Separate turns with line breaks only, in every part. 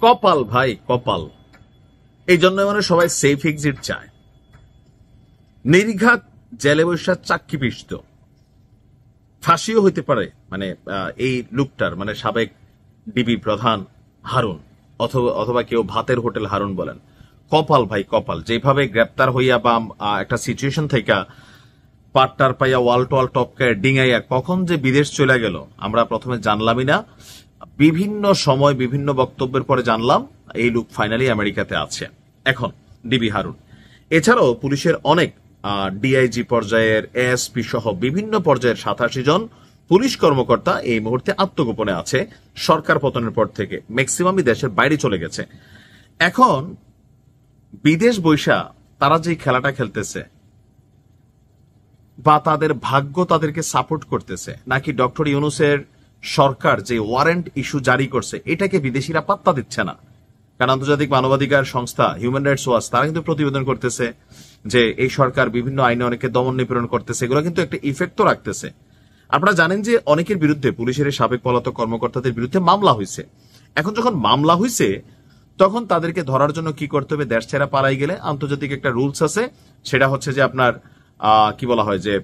কপাল ভাই কপাল। এই জন্য মানে সবাই সেফ এক্সিট চায়। নির্ঘাত জেলে বৈশা চাক্কি পিষ্ট, ফাঁসিও হইতে পারে মানে এই লোকটার, মানে সাবেক ডিবি প্রধান হারুন, অথবা কেউ ভাতের হোটেল হারুন বলেন। কপাল ভাই কপাল, যেভাবে গ্রেপ্তার হইয়া বা একটা সিচুয়েশন থেকে পাট্টার পাইয়া ওয়াল টোয়াল টপকে ডিঙাইয়া কখন যে বিদেশ চলে গেল আমরা প্রথমে জানলামই না। বিভিন্ন সময় বিভিন্ন বক্তব্যের পরে জানলাম এই লোক ফাইনালি আমেরিকাতে আছে এখন, ডিবি হারুন। এছাড়াও পুলিশের অনেক ডিআইজি পর্যায়ের, এএসপি সহ বিভিন্ন পর্যায়ের 87 জন পুলিশ কর্মকর্তা এই মুহূর্তে আত্মগোপনে আছে সরকার পতনের পর থেকে। ম্যাক্সিমামই দেশের বাইরে চলে গেছে। এখন বিদেশ বৈশা তারা যে খেলাটা খেলতেছে বা তাদের ভাগ্য তাদেরকে সাপোর্ট করতেছে, নাকি ডক্টর ইউনূসের সরকার যে ওয়ারেন্ট ইস্যু জারি করছে এটাকে বিদেশিরা পাত্তা দিচ্ছে না। কারণ আন্তর্জাতিক মানবাধিকার সংস্থা হিউম্যান রাইটস ওয়াচ তারা কিন্তু প্রতিবেদন করতেছে যে এই সরকার বিভিন্ন আইনে অনেকে দমন নিপীড়ন করতেছে, এগুলো কিন্তু একটা ইফেক্ট তো রাখতেছে। আপনারা জানেন যে অনেকের বিরুদ্ধে, পুলিশের সাবেক পলাতক কর্মকর্তাদের বিরুদ্ধে মামলা হয়েছে। এখন যখন মামলা হয়েছে তখন তাদেরকে ধরার জন্য কি করতে হবে, দেশ ছেড়া পালাই গেলে আন্তর্জাতিক একটা রুলস আছে, সেটা হচ্ছে যে আপনার কি বলা হয় যে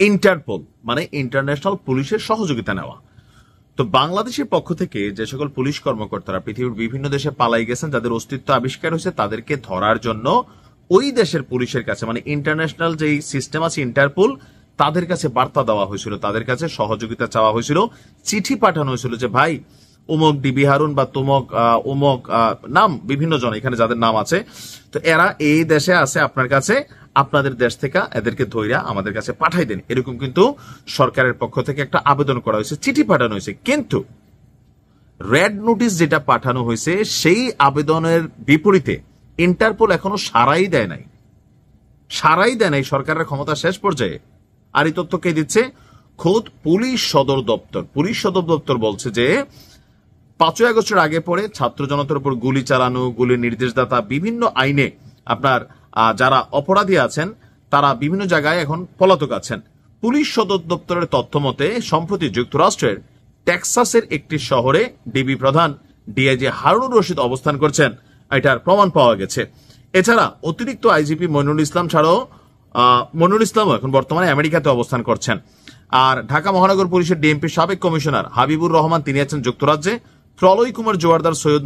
ইন্টারপোল, মানে ইন্টারন্যাশনাল পুলিশের সহযোগিতা নেওয়া। তো বাংলাদেশের পক্ষ থেকে যে সকল পুলিশ কর্মকর্তারা পৃথিবীর বিভিন্ন দেশে পালাই গেছেন, যাদের অস্তিত্ব আবিষ্কার হয়েছে, তাদেরকে ধরার জন্য ওই দেশের পুলিশের কাছে, মানে ইন্টারন্যাশনাল যেই সিস্টেম আছে ইন্টারপোল, তাদের কাছে বার্তা দেওয়া হয়েছিল, তাদের কাছে সহযোগিতা চাওয়া হয়েছিল, চিঠি পাঠানো হয়েছিল যে ভাই উমক ডিবি হারুন বা তুমক উমক নাম বিভিন্ন জন এখানে যাদের নাম আছে, তো এরা এই দেশে আছে আপনার কাছে, আপনাদের দেশ থেকে এদেরকে ধইরা আমাদের কাছে পাঠাই দেন। এরকম কিন্তু সরকারের পক্ষ থেকে একটা আবেদন করা হয়েছে, চিঠি পাঠানো হয়েছে। কিন্তু রেড নোটিশ যেটা পাঠানো হয়েছে সেই আবেদনের বিপরীতে ইন্টারপোল এখনো সাড়াই দেয় নাই, সাড়াই দেয় নাই সরকারের ক্ষমতা শেষ পর্যায়ে। আর এই তথ্য কে দিচ্ছে? খোদ পুলিশ সদর দপ্তর। পুলিশ সদর দপ্তর বলছে যে 5ই আগস্টের আগে পরে ছাত্র জনতার উপর গুলি চালানো, গুলির নির্দেশদাতা, বিভিন্ন আইনে আপনার যারা অপরাধী আছেন তারা বিভিন্ন জায়গায় এখন পলাতক আছেন। পুলিশ সদর দপ্তরের তথ্য মতে সম্প্রতি যুক্তরাষ্ট্রের টেক্সাসের একটি শহরে ডিবি প্রধান ডিআইজি হারুনুর রশিদ অবস্থান করছেন, এটার প্রমাণ পাওয়া গেছে। এছাড়া অতিরিক্ত আইজিপি মইনুল ইসলাম ছাড়াও মইনুল ইসলামও এখন বর্তমানে আমেরিকাতে অবস্থান করছেন। আর ঢাকা মহানগর পুলিশের ডিএমপি সাবেক কমিশনার হাবিবুর রহমান, তিনি আছেন যুক্তরাজ্যে। প্রলয় কুমার জোয়ারদার, সৈয়দ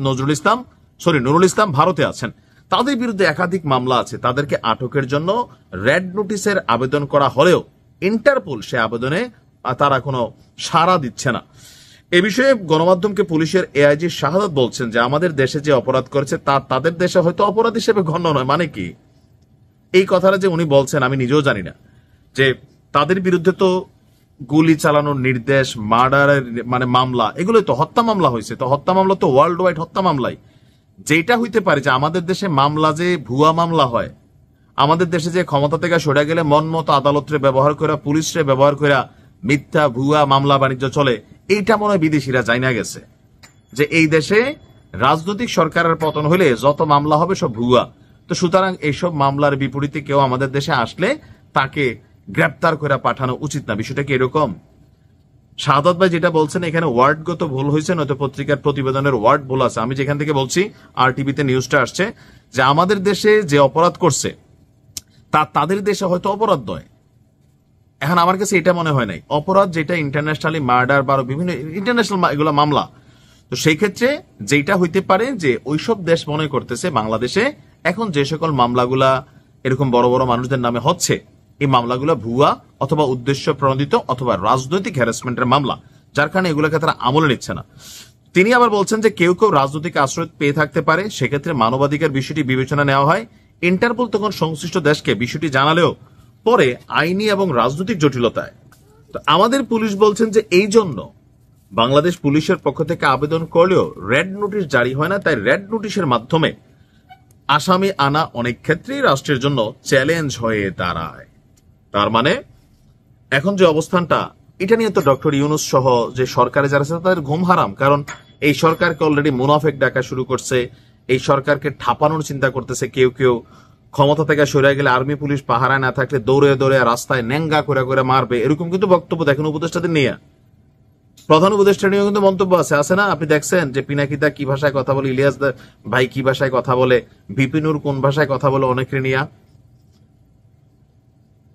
নুরুল ইসলাম ভারতে আছেন। তাদের বিরুদ্ধে একাধিক মামলা আছে। তাদেরকে আটকের জন্য রেড নোটিশের আবেদন করা হলেও ইন্টারপোল সে আবেদনে তারা কোনো সাড়া দিচ্ছে না। এ বিষয়ে গণমাধ্যমকে পুলিশের এআইজি শাহাদাত বলছেন যে আমাদের দেশে যে অপরাধ করেছে তা তাদের দেশে হয়তো অপরাধ হিসেবে গণ্য নয়। মানে কি এই কথাটা যে উনি বলছেন আমি নিজেও জানি না, যে তাদের বিরুদ্ধে তো গুলি চালানোর নির্দেশ, মার্ডারের মানে মামলা, এগুলো তো হত্যা মামলা হয়েছে। তো হত্যা মামলা তো ওয়ার্ল্ড ওয়াইড হত্যা মামলাই। যেটা হইতে পারে যে আমাদের দেশে মামলা যে ভুয়া মামলা হয়, আমাদের দেশে যে ক্ষমতা থেকে সরে গেলে মন মতো আদালতরে ব্যবহার করে, পুলিশরে ব্যবহার করে মিথ্যা ভুয়া মামলা বাণিজ্য চলে, এইটা মনে হয় বিদেশিরা জানা গেছে যে এই দেশে রাজনৈতিক সরকারের পতন হলে যত মামলা হবে সব ভুয়া। তো সুতরাং এইসব মামলার বিপরীতে কেউ আমাদের দেশে আসলে তাকে গ্রেপ্তার করে পাঠানো উচিত না। বিষয়টা কি এরকম? শাহাদাত ভাই যেটা বলছেন এখানে ওয়ার্ডগত ভুল হয়েছে, নয়তো পত্রিকার প্রতিবেদনের ওয়ার্ড ভুল আছে। আমি যেখান থেকে বলছি আর টিভিতে নিউজটা আসছে যে আমাদের দেশে যে অপরাধ করছে তা তাদের দেশে হয়তো অপরাধ নয়। এখন আমার কাছে এটা মনে হয় নাই অপরাধ যেটা ইন্টারন্যাশনালি মার্ডার বা বিভিন্ন ইন্টারন্যাশনাল এগুলো মামলা। তো সেই ক্ষেত্রে যেটা হইতে পারে যে ওইসব দেশ মনে করতেছে বাংলাদেশে এখন যে সকল মামলাগুলা এরকম বড় বড় মানুষদের নামে হচ্ছে, এই মামলাগুলো ভুয়া অথবা উদ্দেশ্য প্রণোদিত অথবা রাজনৈতিক হ্যারাসমেন্টের মামলা, যার কারণে এগুলোকে তারা আমলে নিচ্ছে না। তিনি আবার বলছেন যে কেউ কেউ রাজনৈতিক আশ্রয় পেয়ে থাকতে পারে, সেক্ষেত্রে মানবাধিকার বিষয়টি বিবেচনা নেওয়া হয়। ইন্টারপোল তখন সংশ্লিষ্ট দেশকে বিষয়টি জানালেও পরে আইনি এবং রাজনৈতিক জটিলতায়। তো আমাদের পুলিশ বলছেন যে এই জন্য বাংলাদেশ পুলিশের পক্ষ থেকে আবেদন করলেও রেড নোটিশ জারি হয় না। তাই রেড নোটিশের মাধ্যমে আসামি আনা অনেক ক্ষেত্রেই রাষ্ট্রের জন্য চ্যালেঞ্জ হয়ে দাঁড়ায়। তার মানে এখন যে অবস্থানটা, এটা নিয়ে তো ডক্টর ইউনূস সহ যে সরকারে যারা আছে তাদের ঘুম হারাম। কারণ এই সরকারকে অলরেডি মুনাফেক ডাকা শুরু করছে, এই সরকারকে ঠাপানোর চিন্তা করতেছে কেউ কেউ। ক্ষমতা থেকে সরে গেলে আর্মি পুলিশ পাহারায় না থাকলে দৌড়ে দৌড়ে রাস্তায় ন্যাঙ্গা করে করে মারবে, এরকম কিন্তু বক্তব্য দেখেন উপদেষ্টাদের নিয়ে। প্রধান উপদেষ্টা নিয়েও কিন্তু মন্তব্য আছে না? আপনি দেখছেন যে পিনাকিদা কি ভাষায় কথা বলে, ইলিয়াস ভাই কি ভাষায় কথা বলে, বিপিনুর কোন ভাষায় কথা বলে, অনেকে নিয়া।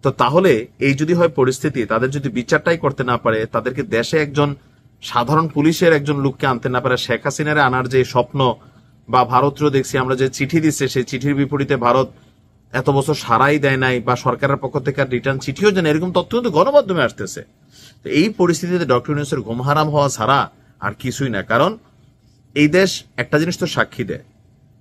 তো তাহলে এই যদি হয় পরিস্থিতি, তাদের যদি বিচারটাই করতে না পারে, তাদেরকে দেশে একজন সাধারণ পুলিশের একজন লোককে আনতে না পারে, শেখ হাসিনারে আনার যে স্বপ্ন, বা ভারতীয় দেখছি আমরা যে চিঠি দিচ্ছে, সেই চিঠির বিপরীতে ভারত এত বছর সারাই দেয় নাই, বা সরকারের পক্ষ থেকে রিটার্ন চিঠিও জানে, এরকম তথ্য কিন্তু গণমাধ্যমে আসতেছে। তো এই পরিস্থিতিতে ডক্টর ইউনূসের ঘুম হারাম হওয়া ছাড়া আর কিছুই না। কারণ এই দেশ একটা জিনিস তো সাক্ষী দেয়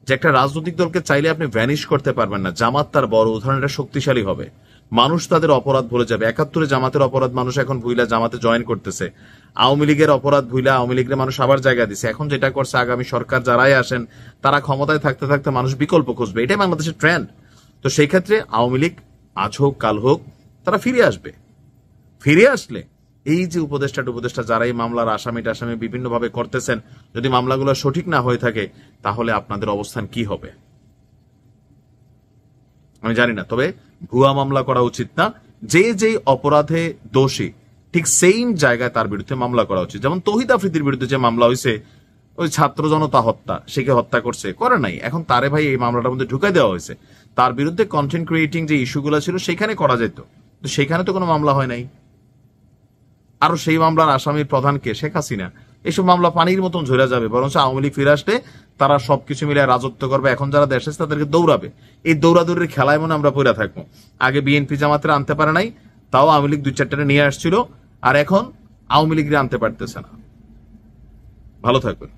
যে একটা রাজনৈতিক দলকে চাইলে আপনি ভ্যানিশ করতে পারবেন না। জামাত তার বড় উদাহরণ, এটা শক্তিশালী হবে, মানুষ তাদের অপরাধ ভুলে যাবে। ৭১-এ জামাতের অপরাধ মানুষ এখন ভুইলা জামাতে জয়েন করতেছে, আওয়ামী লীগের অপরাধ ভুইলা আওয়ামী লীগের মানুষ আবার জায়গা দিছে। এখন যেটা করছে, আগামী সরকার যারাই আসেন তারা ক্ষমতায় থাকতে থাকতে মানুষ বিকল্প খুঁজবে, এটাই বাংলাদেশের ট্রেন্ড। তো সেই ক্ষেত্রে আওয়ামী লীগ আজ হোক কাল হোক তারা ফিরে আসবে। ফিরে আসলে এই যে উপদেষ্টা যারা এই মামলার আসামি বিভিন্নভাবে করতেছেন, যদি মামলাগুলো সঠিক না হয়ে থাকে, তাহলে আপনাদের অবস্থান কি হবে আমি জানি না। তবে ভুয়া মামলা করা উচিত না। যে যে অপরাধে দোষী, ঠিক সেম জায়গায় তার বিরুদ্ধে মামলা করা উচিত। যেমন তৌহিদ আফ্রিদির বিরুদ্ধে যে মামলা হয়েছে, ওই ছাত্র জনতা হত্যা, সেকে হত্যা করছে, করে নাই, এখন তারে ভাই এই মামলাটার মধ্যে ঢুকাই দেওয়া হয়েছে। তার বিরুদ্ধে কন্টেন্ট ক্রিয়েটিং যে ইস্যুগুলো ছিল সেখানে করা যেত, তো সেখানে তো কোনো মামলা হয় নাই। আরো সেই মামলার আসামির প্রধানকে শেখ হাসিনা, এইসব মামলা পানির মতন ঝরে যাবে। বরঞ্চ আওয়ামী লীগ ফিরে আসলে তারা সবকিছু মিলে রাজত্ব করবে। এখন যারা দেশে তাদেরকে দৌড়াবে, এই দৌড়াদৌড়ির খেলায় মনে আমরা পড়ে থাকবো। আগে বিএনপি জামাতের আনতে পারে নাই, তাও আওয়ামী লীগ ২-৪টা নিয়ে আসছিল, আর এখন আওয়ামী লীগের আনতে পারতেছে না। ভালো থাকবেন।